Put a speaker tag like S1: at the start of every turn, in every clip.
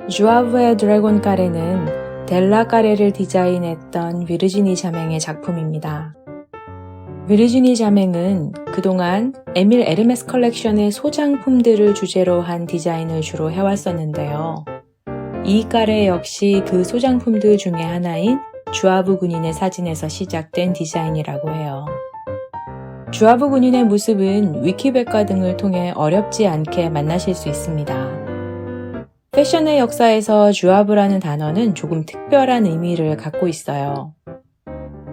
S1: 주아브의 드래곤 까레는 델라 까레를 디자인했던 비르지니 자맹의 작품입니다. 비르지니 자맹은 그동안 에밀 에르메스 컬렉션의 소장품들을 주제로 한 디자인을 주로 해왔었는데요. 이 까레 역시 그 소장품들 중에 하나인 주아브 군인의 사진에서 시작된 디자인이라고 해요. 주아브 군인의 모습은 위키백과 등을 통해 어렵지 않게 만나실 수 있습니다. 패션의 역사에서 주아브라는 단어는 조금 특별한 의미를 갖고 있어요.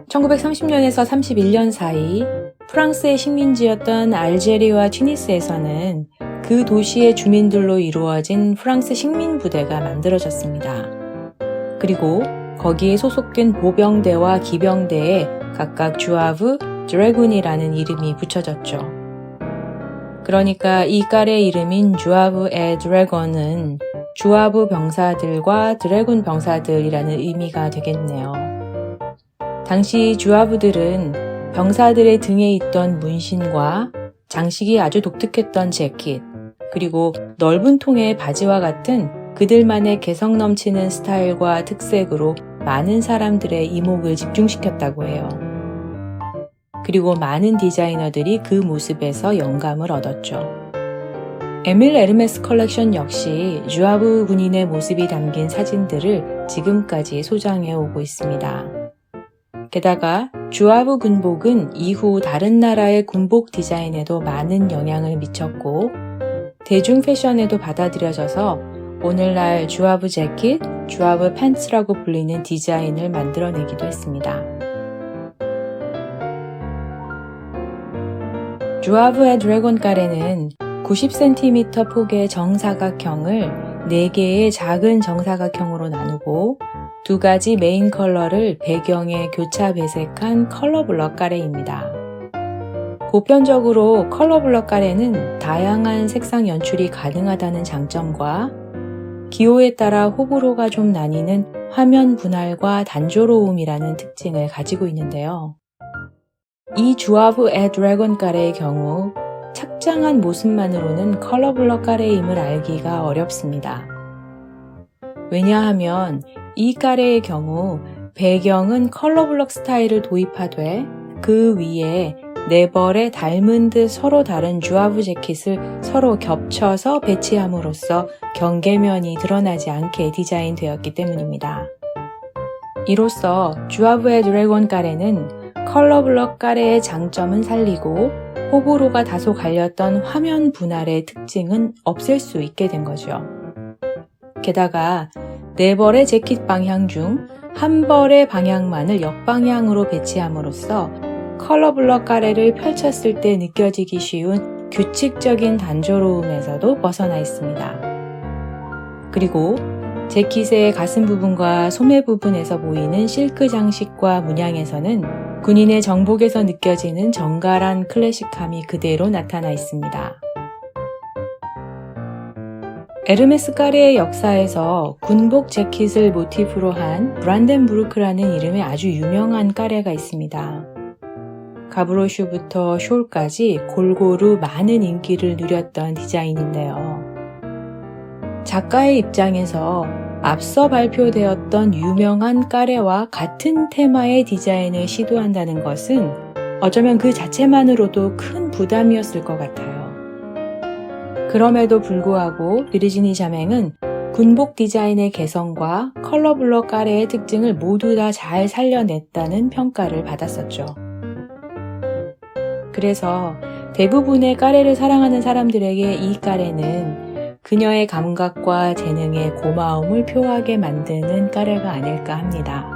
S1: 1930년에서 31년 사이 프랑스의 식민지였던 알제리와 튀니스에서는 그 도시의 주민들로 이루어진 프랑스 식민부대가 만들어졌습니다. 그리고 거기에 소속된 보병대와 기병대에 각각 주아브, 드래곤이라는 이름이 붙여졌죠. 그러니까 이 깔의 이름인 주아브 에 드래곤은 주아브 병사들과 드래곤 병사들이라는 의미가 되겠네요. 당시 주아브들은 병사들의 등에 있던 문신과 장식이 아주 독특했던 재킷, 그리고 넓은 통의 바지와 같은 그들만의 개성 넘치는 스타일과 특색으로 많은 사람들의 이목을 집중시켰다고 해요. 그리고 많은 디자이너들이 그 모습에서 영감을 얻었죠. 에밀 에르메스 컬렉션 역시 주아브 군인의 모습이 담긴 사진들을 지금까지 소장해 오고 있습니다. 게다가 주아브 군복은 이후 다른 나라의 군복 디자인에도 많은 영향을 미쳤고 대중 패션에도 받아들여져서 오늘날 주아브 재킷, 주아브 팬츠라고 불리는 디자인을 만들어내기도 했습니다. 주아브의 드래곤 까레는 90cm 폭의 정사각형을 4개의 작은 정사각형으로 나누고 2가지 메인 컬러를 배경에 교차 배색한 컬러 블럭 까레입니다. 보편적으로 컬러 블럭 까레는 다양한 색상 연출이 가능하다는 장점과 기호에 따라 호불호가 좀 나뉘는 화면 분할과 단조로움이라는 특징을 가지고 있는데요. 이 주아브 에 드래곤 까레의 경우 착장한 모습만으로는 컬러 블럭 까레임을 알기가 어렵습니다. 왜냐하면 이 까레의 경우 배경은 컬러 블럭 스타일을 도입하되 그 위에 4벌의 닮은 듯 서로 다른 주아브 재킷을 서로 겹쳐서 배치함으로써 경계면이 드러나지 않게 디자인되었기 때문입니다. 이로써 주아브의 드래곤 까레는 컬러 블럭 까레의 장점은 살리고 호불호가 다소 갈렸던 화면 분할의 특징은 없앨 수 있게 된 거죠. 게다가 4벌의 재킷 방향 중 1벌의 방향만을 역방향으로 배치함으로써 컬러 블럭 까레를 펼쳤을 때 느껴지기 쉬운 규칙적인 단조로움에서도 벗어나 있습니다. 그리고 재킷의 가슴 부분과 소매 부분에서 보이는 실크 장식과 문양에서는 군인의 정복에서 느껴지는 정갈한 클래식함이 그대로 나타나 있습니다. 에르메스 까레의 역사에서 군복 재킷을 모티프로 한 브란덴부르크라는 이름의 아주 유명한 까레가 있습니다. 가브로슈부터 숄까지 골고루 많은 인기를 누렸던 디자인인데요. 작가의 입장에서 앞서 발표되었던 유명한 까레와 같은 테마의 디자인을 시도한다는 것은 어쩌면 그 자체만으로도 큰 부담이었을 것 같아요. 그럼에도 불구하고 비르지니 자맹은 군복 디자인의 개성과 컬러 블럭 까레의 특징을 모두 다 잘 살려냈다는 평가를 받았었죠. 그래서 대부분의 까레를 사랑하는 사람들에게 이 까레는 그녀의 감각과 재능의 고마움을 표하게 만드는 까레가 아닐까 합니다.